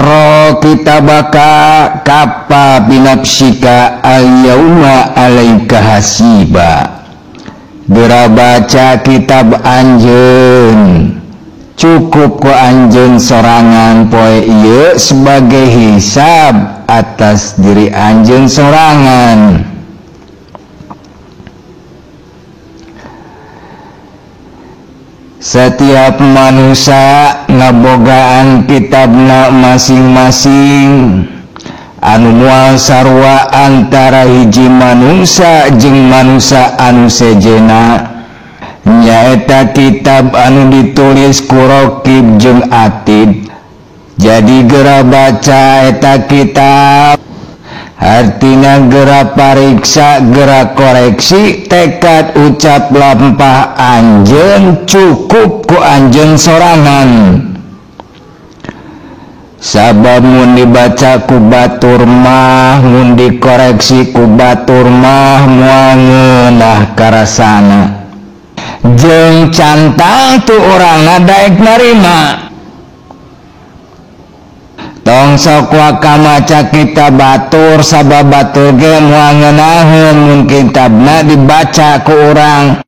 Iqra kitabaka kafa binafsika al-yauma alaika hasiba. Gera baca kitab anjeun, cukup ku anjeun sorangan poe ieu sebagai hisab atas diri anjeun sorangan. Setiap manusia ngabogaan kitabna masing-masing anu moal sarua antara hiji manusia jeung manusia anu sejena, nyaeta kitab anu ditulis ku Raqib jeung Atid. Jadi gera baca eta kitab, artina gera pariksa, gera koreksi tekad ucap lampah anjeun, cukup ku anjeun sorangan. Sabab mun dibaca ku batur mah, mun dikoreksi ku batur mah moal ngeunah karasana. Jeung cantang tu urang daek narima. Tong sok waka maca kitab batur, sabab batur ge moal ngeunaheun mun kitabna dibaca ku urang.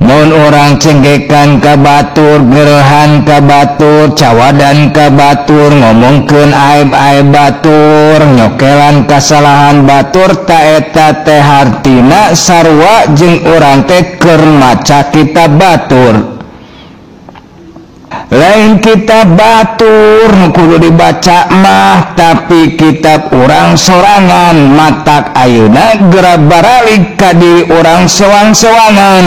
Mun urang cenggekan ka batur, gerehan ka batur, cawadan ka batur, ngomongkeun aib-aib batur, nyokelan kasalahan batur, ta eta teh hartina sarua jeung urang teh keur maca kitab batur. Lain kitab batur nu kudu dibaca mah, tapi kitab urang sorangan matak ayeuna gera baralik ka diri urang soang-soangan.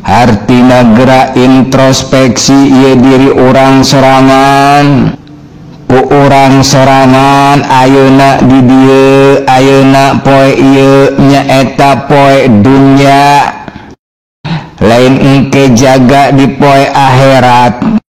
Artina gera introspeksi ieu diri urang sorangan. Ku urang sorangan ayeuna di dieu, ayeuna poe ieu nyaeta poe dunya. Lain engke jaga di poe akhirat.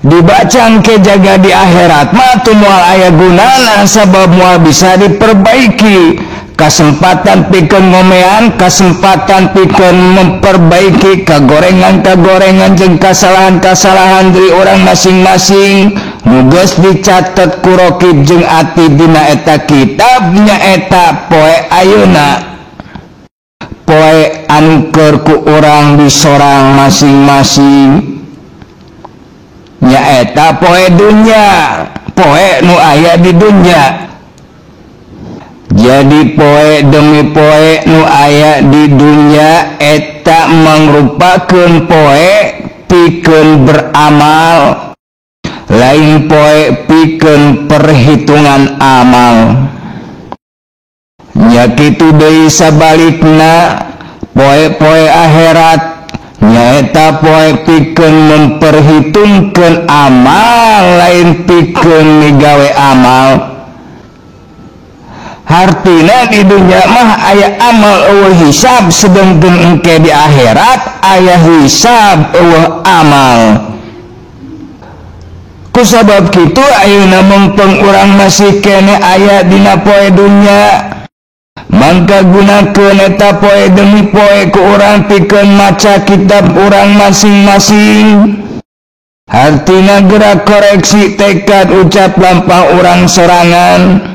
Dibaca engke jaga di akhirat mah teu moal aya gunana, sabab moal bisa diperbaiki. Kesempatan pikeun ngomean, kesempatan pikeun memperbaiki kagorengan-kagorengan jeung kasalahan-kasalahan dari orang masing-masing nu geus dicatet ku Raqib jeung Atid dina eta kitab, nyaeta poe ayeuna, poe anu keur ku urang disorang masing-masing, nyaeta poe dunya, poe nu aya di dunya. Jadi poe demi poe nu aya di dunya eta mangrupakeun poe pikeun beramal, lain poe pikeun perhitungan amal. Nya kitu deui sabalikna, poe-poe akhirat nyaeta poe pikeun memperhitungkeun amal, lain pikeun migawe amal. Hartina di dunya mah aya amal eueuh hisab, sedengkeun engke di akhirat aya hisab eueuh amal. Kusabab kitu ayeuna mumpung urang masih kene aya dina poe dunya, mangka gunakeun eta poe demi poe ku urang pikeun maca kitab urang masing-masing. Hartina gerak koreksi tekad ucap lampah urang sorangan,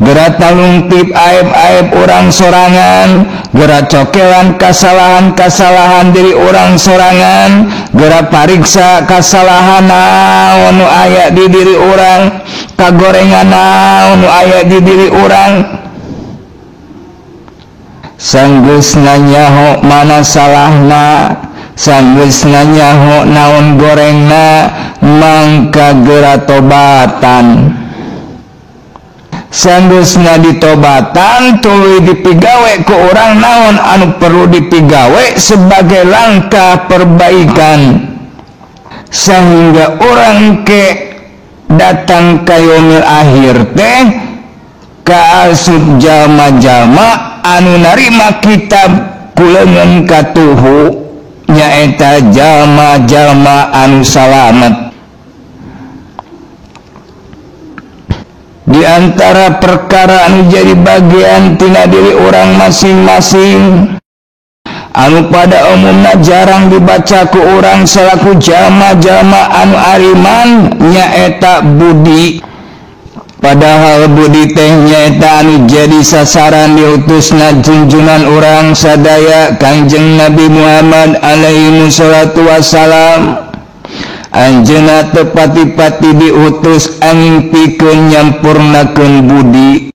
gerak talungtip aib-aib urang sorangan, gerak cokelan kasalahan-kasalahan diri urang sorangan, gerak pariksa kasalahan naon nu aya di diri urang, kagorengan naon nu aya di diri urang. Sanggeus nganyaho mana salahna, sanggeus nganyaho naon gorengna, mangka geura tobatan. Sanggeus ditobatan tuluy dipigawe ku urang naon anu perlu dipigawe sebagai langkah perbaikan, sehingga urang ke datang ka yaumil akhir teh kaasup jalma-jalma anu narima kitab kuleungeun katuhu, nyaeta jalma-jalma anu salamet. Di antara perkara anu jadi bagian tina diri orang masing-masing anu pada umumna jarang dibaca ku urang salaku jalma-jalma anu ariman nyaeta budi. Padahal budi teh nyaeta anu jadi sasaran diutusna junjungan urang sadaya Kangjeng Nabi Muhammad alaihi wassalatu wassalam. Anjeunna teu pati-pati diutus angin pikeun nyampurnakeun budi.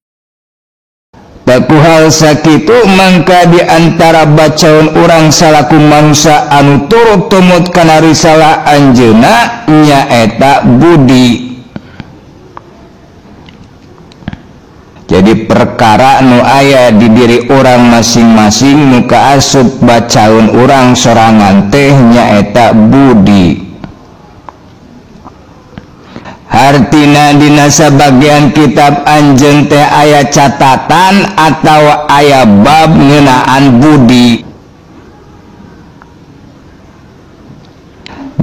Baku hal sakitu mangka diantara bacaun urang salaku manusia anu turut tumut kana risalah anjeunna nyaeta budi. Jadi perkara nu aya di diri orang masing-masing nu kaasup bacaun urang sorangan teh nyaeta budi. Hartina dina sabagian kitab anjeun teh aya catatan atau aya bab ngeunaan budi.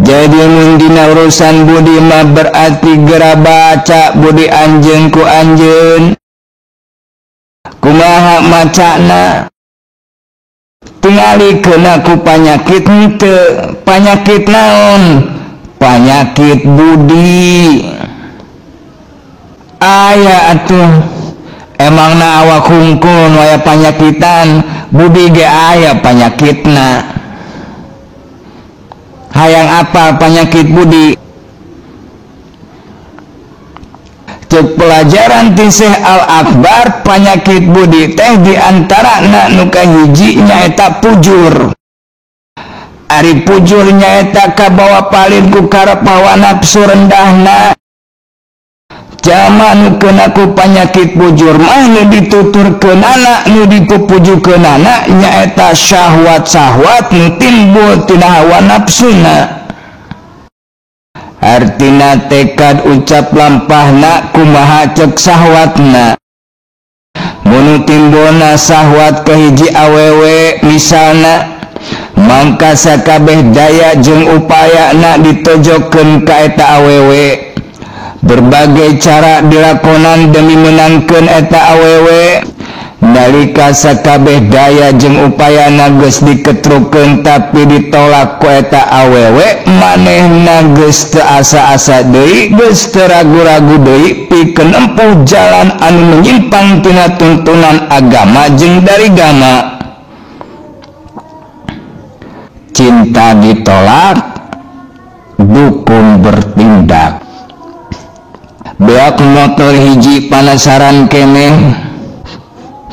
Jadi mun dina urusan budi mah berarti gera baca budi anjeun ku anjeun. Kumaha macana tingalikeun aku panyakit henteu. Panyakit naon? Panyakit budi. Aya atuh emangna awak hungkul aya panyakitan, budi ge aya panyakitna. Hayang apa panyakit budi? Cek pelajaran ti Syekh Al-Akbar, penyakit budi teh diantarana nu kahiji nyaeta pujur. Ari pujur nyaeta kabawa palin ku karep hawa nafsu rendahna. Jama nu kena ku penyakit pujur mah nu dituturkeunana, nu dipupujukeunana nyaeta syahwat-syahwat nu timbul tina hawa nafsuna. Artina tekad ucap lampahna kumaha cek syahwatna. Mun timbulna syahwat kahiji awewe misalna, mangka sakabeh daya jeung upayana ditojokeun ka eta awewe. Berbagai cara dilakonan demi menangkeun eta awewe. Nalika sakabeh daya jeung upayana geus diketrukeun tapi ditolak ku eta awewe, manehna geus teu asa-asa deui, geus teu ragu-ragu deui pikeun nempuh jalan anu menyimpang tina tuntunan agama jeung dari gama. Cinta ditolak, dukun bertindak. Beak motor hiji panasaran keneh,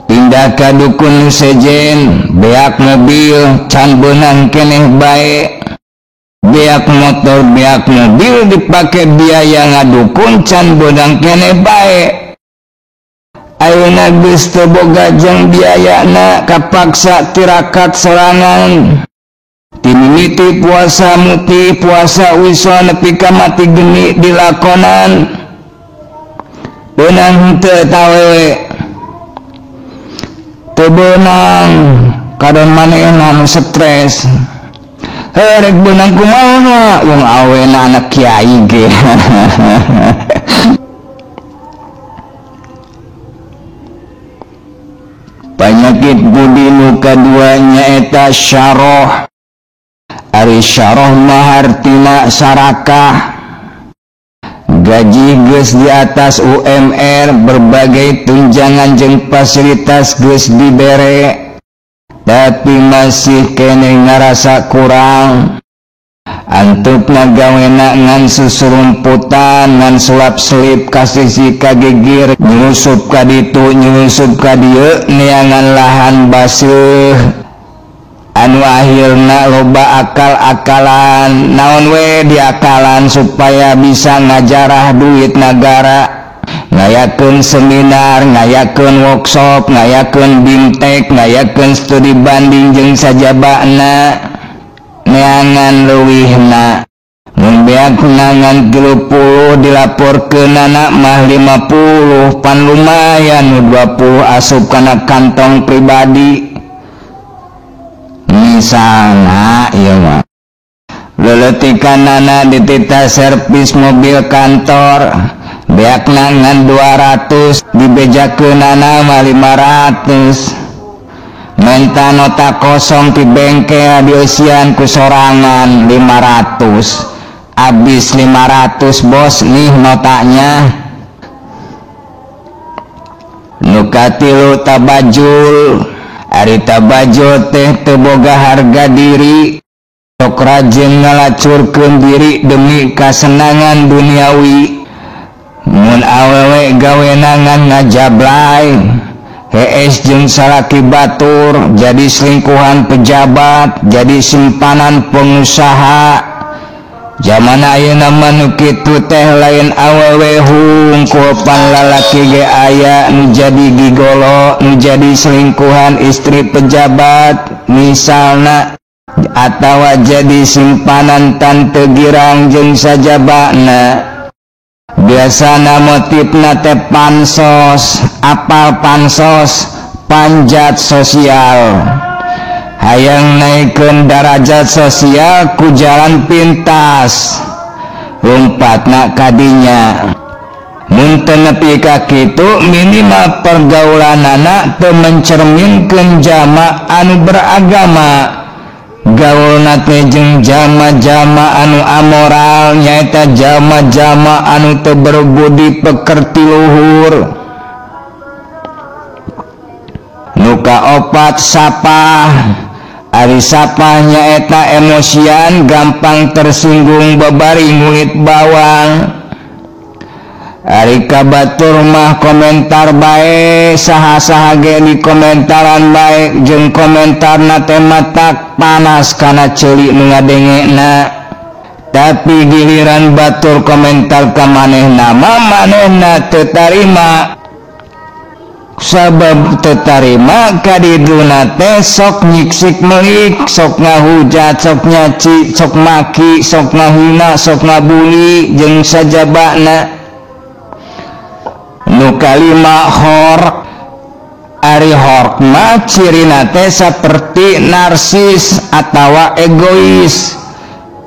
pindah ka dukun sejen. Beak mobil can beunang keneh bae. Beak motor beak mobil dipake biaya ngadukun can beunang keneh bae. Ayeuna geus teu boga jeung biayana kapaksa tirakat sorangan. Timimiti puasa muti puasa wiswa nepi ka mati geni dilakonan. Beunang teu tawewe. Teu beunang kadon manehna anu stres. Rek beunang kumaha wong awena anak kiai ge. Penyakit budi nu kadua nyaeta syarah. Ari syarah mah artina sarakah. Gaji geus di atas UMR, berbagai tunjangan jeung fasilitas geus dibere, tapi masih keneh ngarasa kurang. Antupna gawena ngan susurumputan, ngan sulap-selip kasisi kagigir, nyusup ka ditu nyusup ka dieu, neangan lahan baseuh. Anu akhirna loba akal-akalan, naon we diakalan supaya bisa ngajarah duit negara, ngayakeun seminar, ngayakeun workshop, ngayakeun bimtek, ngayakeun studi banding jeung sajabana. Neangan leuwihna mun beak ngangan 30 dilaporkeunana mah 50, pan lumayan nu 20 asup kana kantong pribadi. Misalna ieu mah leuleutikannana ditita servis mobil kantor, beakna ngan 200 dibejakeunana mah 500. menta nota kosong di bengkel diusian ku sorangan 500 habis 500 bos nih notanya. Nukatilu tabajul, ari tabajul teh teu boga harga diri, sok rajin ngalacurkeun diri demi kasenangan duniawi. Mun awewe gawenangan ngajablay, hees jeung salaki batur, jadi selingkuhan pejabat, jadi simpanan pengusaha. Zaman ayeuna mah kitu teh lain awewe hungkupan lalaki ge aya nu jadi gigolo, nu jadi selingkuhan istri pejabat misalna, atawa jadi simpanan tante girang jeung sajabana. Biasana motifna teh pansos, apal pansos, panjat sosial. Hayang naikeun darajat sosial ku jalan pintas, lompatna kadinya. Mun teu nepi ka kitu minimal pergaulanana teu mencerminkeun jama anu beragama. Gaulna teh jeung jama-jama anu amoral, nyaeta jama-jama anu teu berbudi pekerti luhur. Nuka opat sapah, ari sapah nyaeta emosian, gampang tersinggung babari ngulit bawang. Ari kabatur mah komentar bae, saha-saha ge di komentaran bae, jeung komentarna teh matak panas kana ceuli nu ngadengena. Tapi giliran batur komentar ka manehna mah manehna teu tarima. Sabab teu tarima kadiduna teh sok nyiksik melik, sok ngahujat, sok nyaci, sok maki, sok ngahina, sok ngabuli jeung sajabana. Nu kalima hork, ari hork mah cirina teh saperti narsis atawa egois,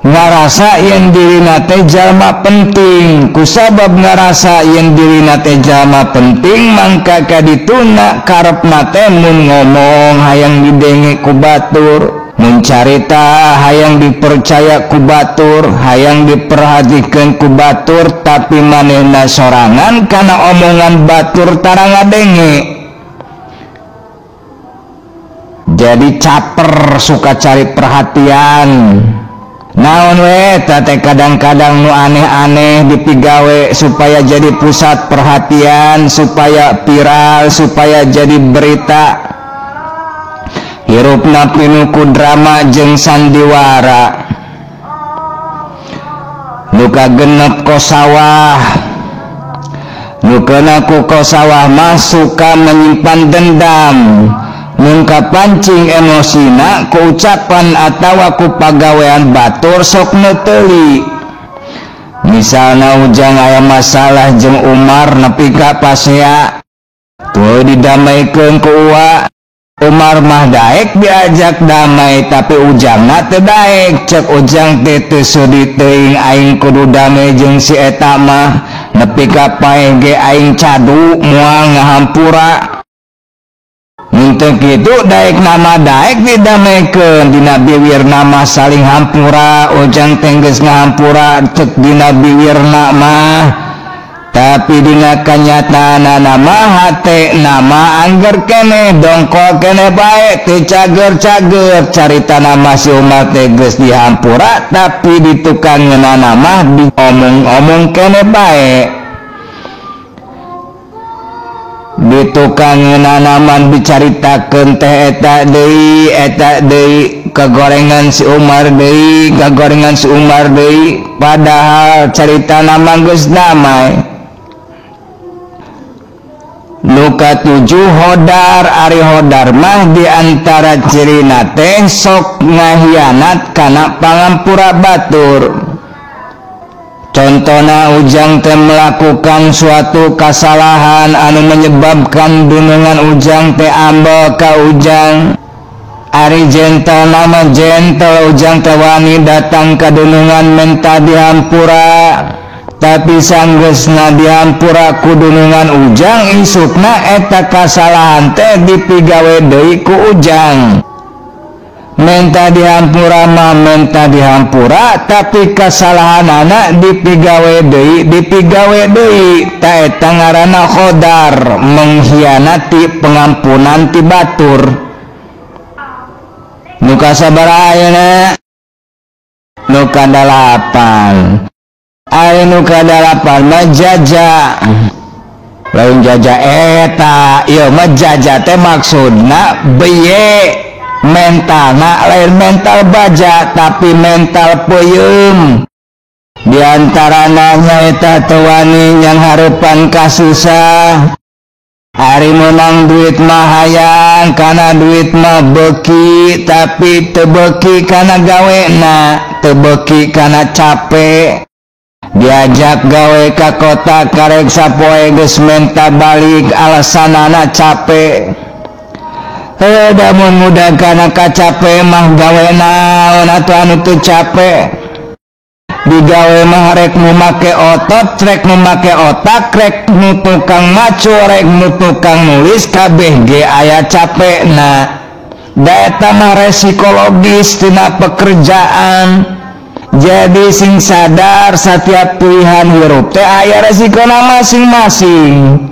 ngarasa yen dirina teh jalma penting. Kusabab ngarasa yen dirina teh jalma penting, mangka kadituna karepna teh mun ngomong hayang didenge ku batur, mun carita hayang dipercaya ku batur, hayang diperhatikeun ku batur, tapi manehna sorangan kana omongan batur tara ngadenge. Jadi caper, suka cari perhatian. Naon we teh kadang-kadang nu aneh-aneh dipigawe supaya jadi pusat perhatian, supaya viral, supaya jadi berita. Hirupna pinuku drama jeung sandiwara. Nu kagenep kosawah, nu keuna ku kosawah mah suka menyimpan dendam. Mun kapancing emosina ku ucapan atawa ku pagawean batur sok neuteuli. Misalna ujang aya masalah jeung Umar nepi ka pasea, tuh didamaikeun ku Uwa. Umar mah daek diajak damai, tapi ujangna teu daek. Cek ujang teh teu sudi teuing aing kudu damai jeung si eta mah, nepi ka paeh ge aing cadu moal ngahampura. Untuk itu daek nama daek didamaikan dina biwirna mah saling hampura. Ujang tenggeus ngahampura cek dina biwirna mah, tapi dina kanyataana nama hate nama angger kene dongkol kene bae teu cager-cager. Carita nama si Umar teh geus dihampura, tapi di tukangeuna nama diomong-omong kene bae. Di tukangeuna nama dicaritakeun teh eta deui kagorengan si Umar deui, kagorengan si Umar deui, padahal carita nama geus damai. Nu katujuh hodar, ari hodar mah diantara cirina teh sok ngahianat kana pangampura batur. Contohna ujang teh melakukan suatu kesalahan anu menyebabkan dunungan ujang teh ambal ka ujang. Ari gentle nama gentle ujang teh wani datang ka dunungan menta dihampura. tapi sanggeusna dihampura kudunungan ujang isukna eta kasalahan teh dipigawe deui ku ujang. Menta dihampura mah menta dihampura, tapi kasalahan anak dipigawe deui ta eta ngaranna khodar, mengkhianati pengampunan ti batur. Nu kasabaraha ayeuna? Nu kadalapan. Ari nu kadalapan mah jaja. Lain jaja eta, ieu mah jaja teh maksudna beye. Mentalna lain mental baja tapi mental peuyeum. Di antarana nyaeta teu wani yang harupan kasusah. Ari menang duit mah hayang, kana duit mah beuki, tapi teu beuki kana gawena, teu beuki kana capek. Diajak gawe ka kota karek sapoe geus menta balik alasanana capek. Damun mudah kana kacape mah gawe naon atuh anu teu capek. Digawe mah rek nu make otot, rek nu make otak, rek nu tukang macu, rek nu tukang nulis, kabeh ge aya capekna. Da eta mah psikologis tina pekerjaan. Jadi sing sadar setiap pilihan hirup teh aya resikona masing-masing.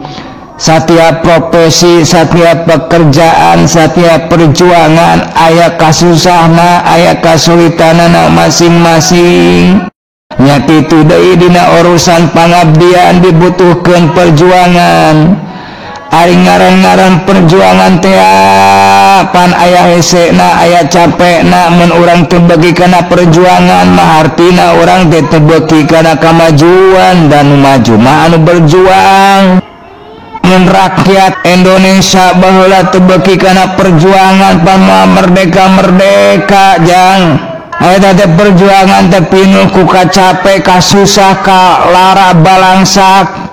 Setiap profesi, setiap pekerjaan, setiap perjuangan aya kasusahna, aya kasulitanana masing-masing. Nya kitu deui dina urusan pangabdian dibutuhkeun perjuangan. Ari ngaran-ngaran perjuangan teh pan aya hesena, aya capekna. Mun urang teu beuki kana perjuangan mah artina urang teh teu beuki kana kamajuan, dan maju mah anu berjuang. Mun rakyat Indonesia baheula teu beuki kana perjuangan pan merdeka jang. Eta teh perjuangan teh pinuh ku kacape, kasusah, ka lara balangsak.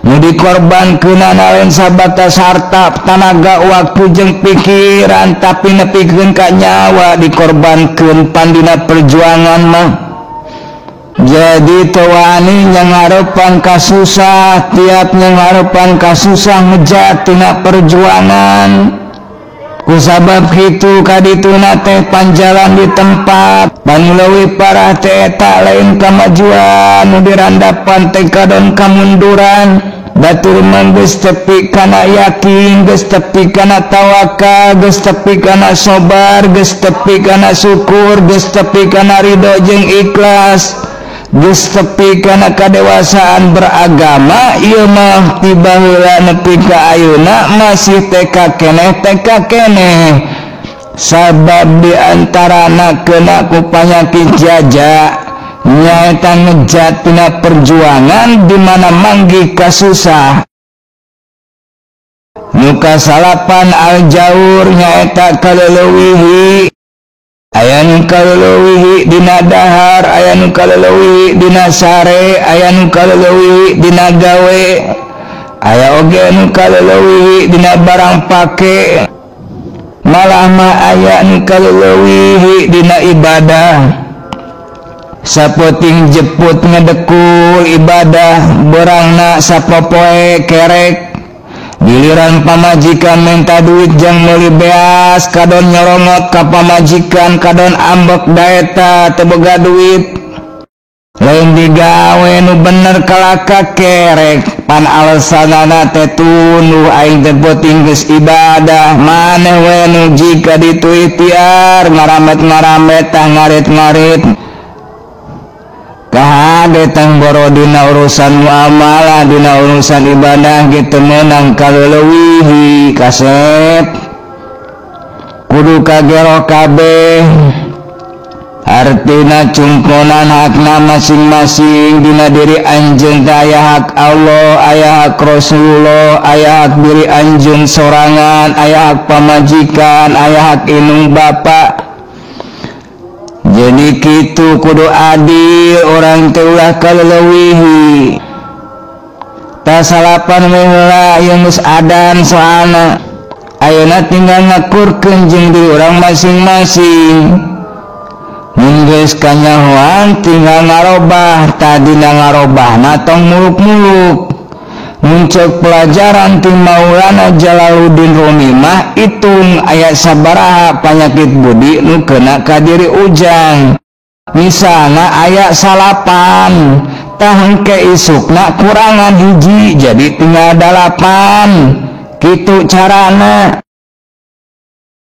Nu dikorbankeunna lain sabatas harta, tanaga, waktu jeung pikiran, tapi nepikeun ka nyawa dikorbankeun pandina perjuangan mah. Jadi teu wani nyangarepan kasusah, tiap nyangarepan kasusah ngejat tina perjuangan. Kusabab kitu kadituna teh panjalan di tempat, panu leuwih parah teh eta lain kamajuan, nu dirandapan teh kadon kamunduran. Batur mah geus tepi kana yakin, geus tepi kana tawakal, geus tepi kana sabar, geus tepi kana syukur, geus tepi kana ridho jeung ikhlas, geus tepi kana kadewasaan beragama. Ieu mah tiba heula nepi ka ayeuna masih teka keneh. Sabab diantarana kena ku panyakit jaja, nyaeta ngejat tina perjuangan di mana manggi kasusah. Nu kasalapan aljaur nyaeta kaleulewihi. Aya nu kaleulewihi dina dahar, aya nu kaleulewihi dina sare, aya nu kaleulewihi dina gawe, aya oge nu kaleulewihi dina barang pake. Malah mah aya nu kaleulewihi dina ibadah. Sapoting jeput ngedekul ibadah, borangna sapopoe kerek. Giliran pamajikan minta duit jang meuli beas, kadon nyorongot ka pamajikan, kadon ambek daeta teu boga duit. Lain digawe nu bener kalaka kerek, pan alasanana teh tunduh aing teh poting geus ibadah. Maneh we nu jika ditu ikhtiar ngaramet-ngaramet tah ngarit-ngarit, kahade tang boro dina urusan muamalah, dina urusan ibadah gitu menang kaleulewihi kasep. Kudu kagero kabeh, artina cungkonan hakna masing-masing. Dina diri anjeun teh aya hak Allah, aya hak Rasulullah, aya hak diri anjeun sorangan, aya hak pamajikan, aya hak indung bapa. Jadi kitu kudu adil, orang teh ulah kaleulewihi. Ta salapan heula aya geus adan soalna. Ayeuna tinggal ngakurkeun jeung diri urang masing-masing. Minggeus kanyahoan tinggal ngarobah tadina ngarobah natong muluk-muluk. Muncul pelajaran ti Maulana Jalaluddin Rumi mah itung ayat sabaraha panyakit budi nu kena ka diri ujang. Misalna ayat salapan tah hengke isukna kurangan hiji jadi tinggal 8 kitu carana.